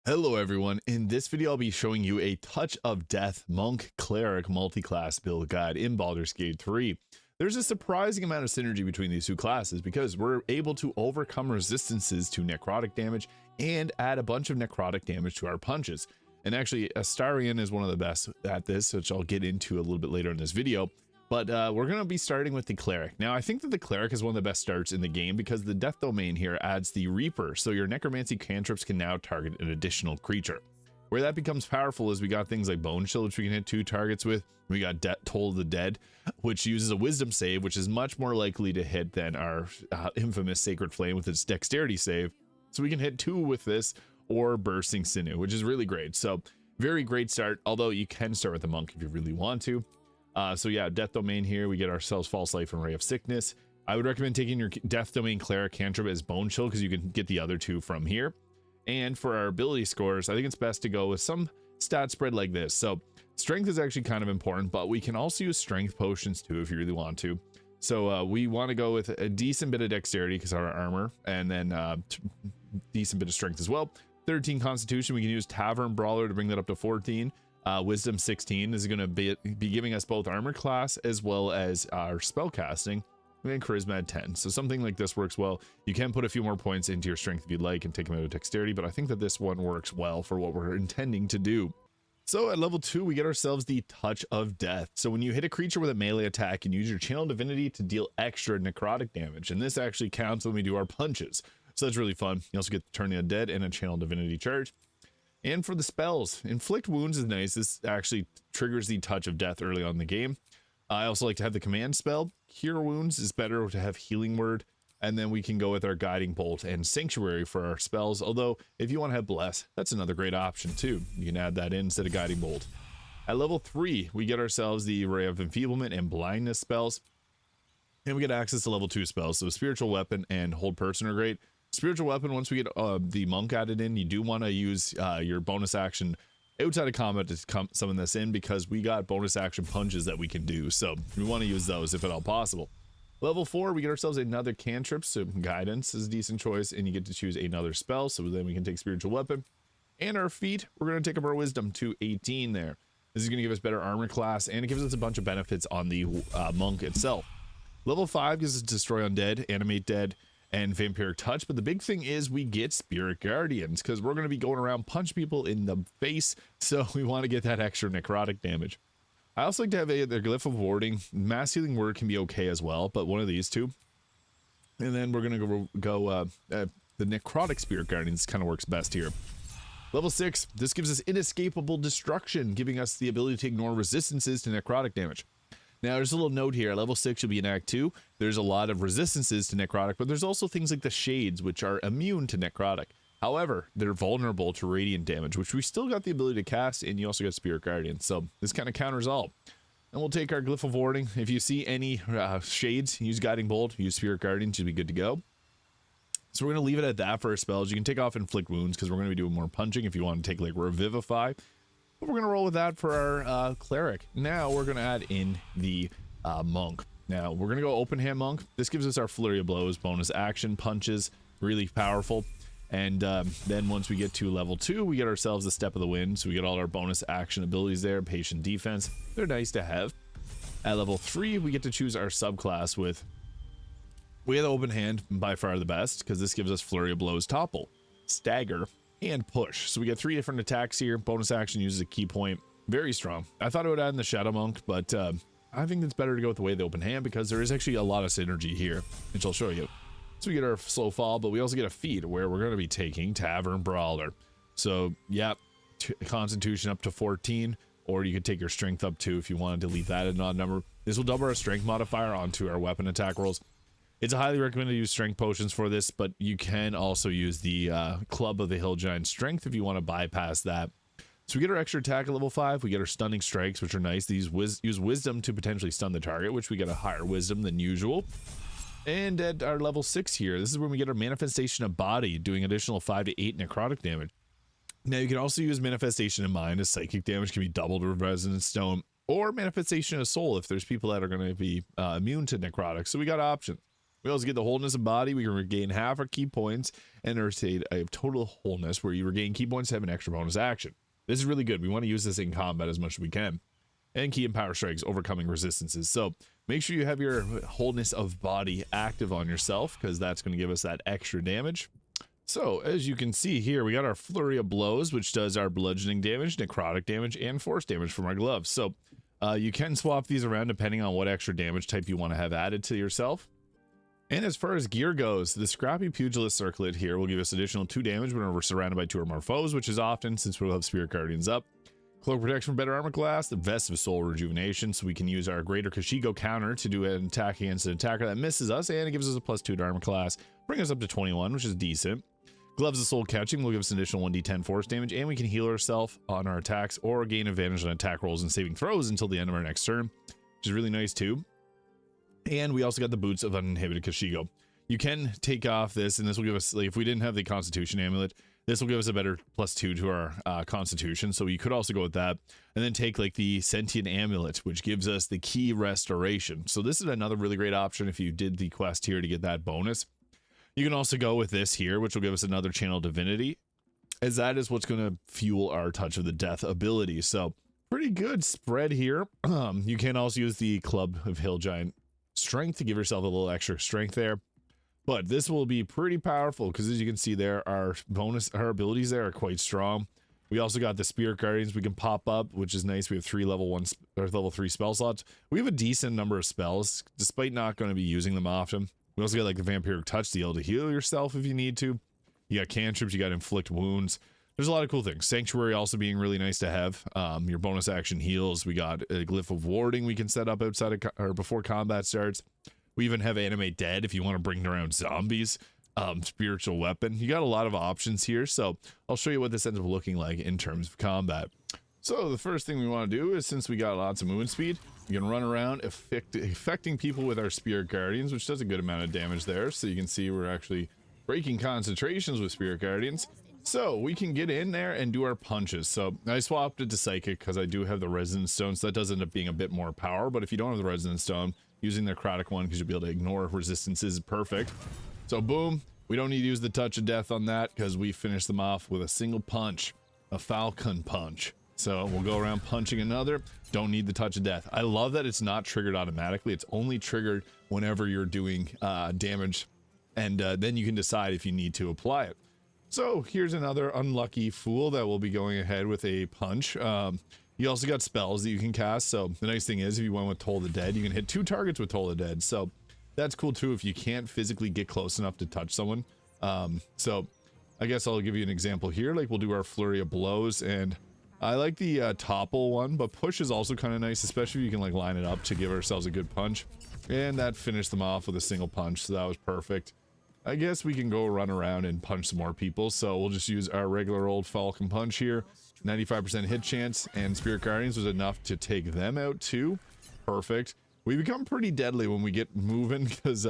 Hello everyone, in this video I'll be showing you a Touch of Death Monk Cleric multi-class build guide in Baldur's Gate 3. There's a surprising amount of synergy between these two classes because we're able to overcome resistances to necrotic damage and add a bunch of necrotic damage to our punches. And actually Astarion is one of the best at this, which I'll get into a little bit later in this video. But we're going to be starting with the Cleric. Now, I think that the Cleric is one of the best starts in the game because the Death Domain here adds the Reaper, so your Necromancy cantrips can now target an additional creature. Where that becomes powerful is we got things like Bone Chill, which we can hit 2 targets with. We got Toll of the Dead, which uses a Wisdom save, which is much more likely to hit than our infamous Sacred Flame with its Dexterity save. So we can hit 2 with this, or Bursting Sinew, which is really great. So very great start, although you can start with the Monk if you really want to. So yeah, Death Domain here, we get ourselves False Life and Ray of Sickness. I would recommend taking your Death Domain Cleric cantrip as Bone Chill because you can get the other 2 from here. And for our ability scores, I think it's best to go with some stat spread like this. So Strength is actually kind of important, but we can also use Strength potions too if you really want to. So we want to go with a decent bit of Dexterity because our armor, and then decent bit of Strength as well. 13 Constitution, we can use Tavern Brawler to bring that up to 14. Wisdom 16 is going to be giving us both armor class as well as our spell casting, and charisma at 10. So something like this works well. You can put a few more points into your strength if you'd like and take them out of dexterity, but I think that this one works well for what we're intending to do. So at level 2, we get ourselves the Touch of Death. So when you hit a creature with a melee attack, you use your Channel Divinity to deal extra necrotic damage, and this actually counts when we do our punches. So that's really fun. You also get Turning Undead and a Channel Divinity charge. And for the spells, Inflict Wounds is nice. This actually triggers the Touch of Death early on in the game. I also like to have the command spell. Cure Wounds is better to have Healing Word. And then we can go with our Guiding Bolt and Sanctuary for our spells. Although, if you want to have Bless, that's another great option too. You can add that in instead of Guiding Bolt. At level 3, we get ourselves the Ray of Enfeeblement and Blindness spells. And we get access to level 2 spells. So Spiritual Weapon and Hold Person are great. Spiritual Weapon, once we get the Monk added in, you do want to use your bonus action outside of combat to summon this in because we got bonus action punches that we can do. So we want to use those if at all possible. Level 4, we get ourselves another cantrip, so Guidance is a decent choice, and you get to choose another spell, so then we can take Spiritual Weapon. And our feat, we're going to take up our Wisdom to 18 there. This is going to give us better armor class, and it gives us a bunch of benefits on the Monk itself. Level 5 gives us Destroy Undead, Animate Dead, and Vampiric Touch, but the big thing is we get Spirit Guardians because we're going to be going around punch people in the face, so we want to get that extra necrotic damage. I also like to have the Glyph of Warding. Mass Healing Word can be okay as well, but one of these two. And then we're going to go the Necrotic Spirit Guardians kind of works best here. Level 6, this gives us Inescapable Destruction, giving us the ability to ignore resistances to necrotic damage. Now, there's a little note here. Level 6 should be in Act 2. There's a lot of resistances to necrotic, but there's also things like the Shades, which are immune to necrotic. However, they're vulnerable to radiant damage, which we still got the ability to cast, and you also got Spirit Guardian. So this kind of counters all. And we'll take our Glyph of Warding. If you see any Shades, use Guiding Bolt, use Spirit Guardian, should be good to go. So we're going to leave it at that for our spells. You can take off Inflict Wounds, because we're going to be doing more punching if you want to take like Revivify. But we're going to roll with that for our Cleric. Now we're going to add in the Monk. Now we're going to go Open Hand Monk. This gives us our Flurry of Blows, bonus action, punches, really powerful. And then once we get to level 2, we get ourselves the Step of the Wind. So we get all our bonus action abilities there, Patient Defense. They're nice to have. At level 3, we get to choose our subclass with... We have the Open Hand, by far the best, because this gives us Flurry of Blows, Topple, Stagger, and Push. So we get 3 different attacks here. Bonus action uses a key point. Very strong. I thought it would add in the Shadow Monk, but I think it's better to go with the way of the Open Hand because there is actually a lot of synergy here, which I'll show you. So we get our Slow Fall, but we also get a feat where we're going to be taking Tavern Brawler. So yeah, Constitution up to 14, or you could take your Strength up to if you wanted to leave that at an odd number. This will double our Strength modifier onto our weapon attack rolls. It's highly recommended to use Strength potions for this, but you can also use the Club of the Hill Giant Strength if you want to bypass that. So we get our extra attack at level 5. We get our Stunning Strikes, which are nice. These use Wisdom to potentially stun the target, which we get a higher Wisdom than usual. And at our level 6 here, this is when we get our Manifestation of Body, doing additional 5 to 8 necrotic damage. Now you can also use Manifestation of Mind, as psychic damage can be doubled with Resonant Stone, or Manifestation of Soul if there's people that are going to be immune to necrotic. So we got options. We also get the wholeness of body. We can regain half our key points and our state of total wholeness, where you regain key points to have an extra bonus action. This is really good. We want to use this in combat as much as we can. And key and power strikes, overcoming resistances. So make sure you have your wholeness of body active on yourself, because that's going to give us that extra damage. So as you can see here, we got our flurry of blows, which does our bludgeoning damage, necrotic damage, and force damage from our gloves. So you can swap these around depending on what extra damage type you want to have added to yourself. And as far as gear goes, the Scrappy Pugilist Circlet here will give us additional 2 damage whenever we're surrounded by 2 or more foes, which is often since we'll have Spirit Guardians up. Cloak Protection for better armor class, the Vest of Soul Rejuvenation, so we can use our Greater Kashigo counter to do an attack against an attacker that misses us, and it gives us a +2 to armor class, bring us up to 21, which is decent. Gloves of Soul Catching will give us an additional 1d10 force damage, and we can heal ourselves on our attacks or gain advantage on attack rolls and saving throws until the end of our next turn, which is really nice too. And we also got the Boots of Uninhibited Kashigo. You can take off this, and this will give us, like, if we didn't have the Constitution Amulet, this will give us a better +2 to our Constitution, so you could also go with that, and then take like the Sentient Amulet, which gives us the Key Restoration. So this is another really great option if you did the quest here to get that bonus. You can also go with this here, which will give us another Channel Divinity, as that is what's going to fuel our Touch of the Death ability. So pretty good spread here. You can also use the Club of Hill Giant Strength to give yourself a little extra strength there. But this will be pretty powerful, because as you can see there, our abilities there are quite strong. We also got the Spirit Guardians we can pop up, which is nice. We have 3 level 1 or level 3 spell slots. We have a decent number of spells, despite not going to be using them often. We also got like the Vampiric Touch to be able to heal yourself if you need to. You got cantrips, you got Inflict Wounds. There's a lot of cool things. Sanctuary also being really nice to have. Your bonus action heals. We got a Glyph of Warding we can set up outside of or before combat starts. We even have Animate Dead if you want to bring around zombies. Spiritual Weapon. You got a lot of options here, so I'll show you what this ends up looking like in terms of combat. So the first thing we want to do is, since we got lots of movement speed, we can run around affecting people with our Spirit Guardians, which does a good amount of damage there. So you can see we're actually breaking concentrations with Spirit Guardians. So we can get in there and do our punches. So I swapped it to Psychic because I do have the Resonance Stone, so that does end up being a bit more power. But if you don't have the Resonance Stone, using the necrotic one, because you'll be able to ignore resistances, is perfect. So boom, we don't need to use the Touch of Death on that, because we finish them off with a single punch, a Falcon Punch. So we'll go around punching another. Don't need the Touch of Death. I love that it's not triggered automatically. It's only triggered whenever you're doing damage, and then you can decide if you need to apply it. So here's another unlucky fool that will be going ahead with a punch. You also got spells that you can cast. So the nice thing is, if you went with Toll the Dead, you can hit 2 targets with Toll the Dead. So that's cool too if you can't physically get close enough to touch someone. So I guess I'll give you an example here. Like, we'll do our Flurry of Blows, and I like the topple one, but push is also kind of nice, especially if you can like line it up to give ourselves a good punch. And that finished them off with a single punch, so that was perfect. I guess we can go run around and punch some more people, so we'll just use our regular old Falcon Punch here. 95% hit chance, and Spirit Guardians was enough to take them out too. Perfect. We become pretty deadly when we get moving, because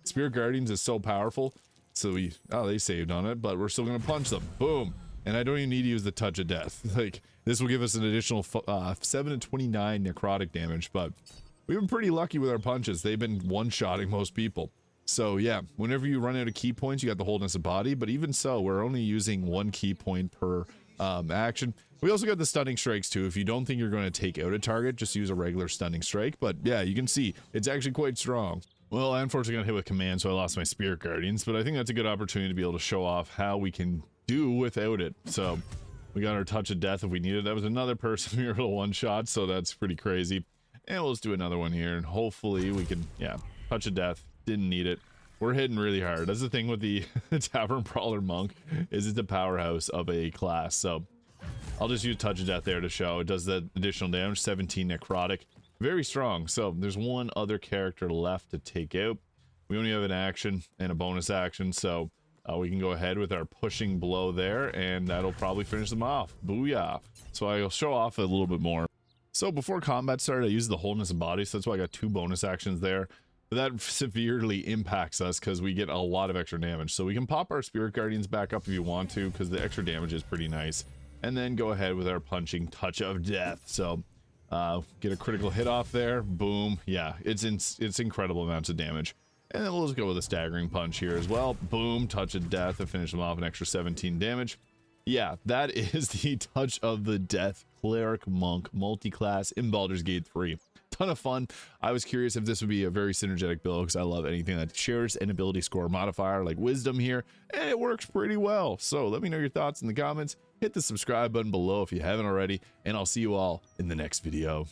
Spirit Guardians is so powerful. So they saved on it, but we're still gonna punch them. Boom. And I don't even need to use the Touch of Death. Like, this will give us an additional 7 to 29 necrotic damage, but we've been pretty lucky with our punches. They've been one-shotting most people. So yeah, whenever you run out of key points, you got the wholeness of body, but even so, we're only using 1 key point per action. We also got the Stunning Strikes too. If you don't think you're going to take out a target, just use a regular Stunning Strike. But yeah, you can see it's actually quite strong. Well, I unfortunately got hit with command, so I lost my Spirit Guardians, but I think that's a good opportunity to be able to show off how we can do without it. So we got our Touch of Death if we need it. That was another person we were able to one-shot, so that's pretty crazy. And we'll just do another one here, and hopefully we can, yeah, Touch of Death. Didn't need it. We're hitting really hard. That's the thing with the Tavern Brawler Monk, is it's a powerhouse of a class. So I'll just use Touch of Death there to show. It does the additional damage, 17 necrotic. Very strong. So there's one other character left to take out. We only have an action and a bonus action, so we can go ahead with our pushing blow there, and that'll probably finish them off. Booyah. So I'll show off a little bit more. So before combat started, I used the wholeness of body, so that's why I got 2 bonus actions there. But that severely impacts us because we get a lot of extra damage. So we can pop our Spirit Guardians back up if you want to, because the extra damage is pretty nice. And then go ahead with our punching Touch of Death. So get a critical hit off there. Boom. Yeah, it's incredible amounts of damage. And then we'll just go with a staggering punch here as well. Boom, touch of death, and finish him off an extra 17 damage. Yeah, that is the Touch of the Death Cleric Monk multi-class in Baldur's Gate 3. Ton of fun. I was curious if this would be a very synergetic build because I love anything that shares an ability score modifier like wisdom here, and it works pretty well. So let me know your thoughts in the comments. Hit the subscribe button below if you haven't already, and I'll see you all in the next video.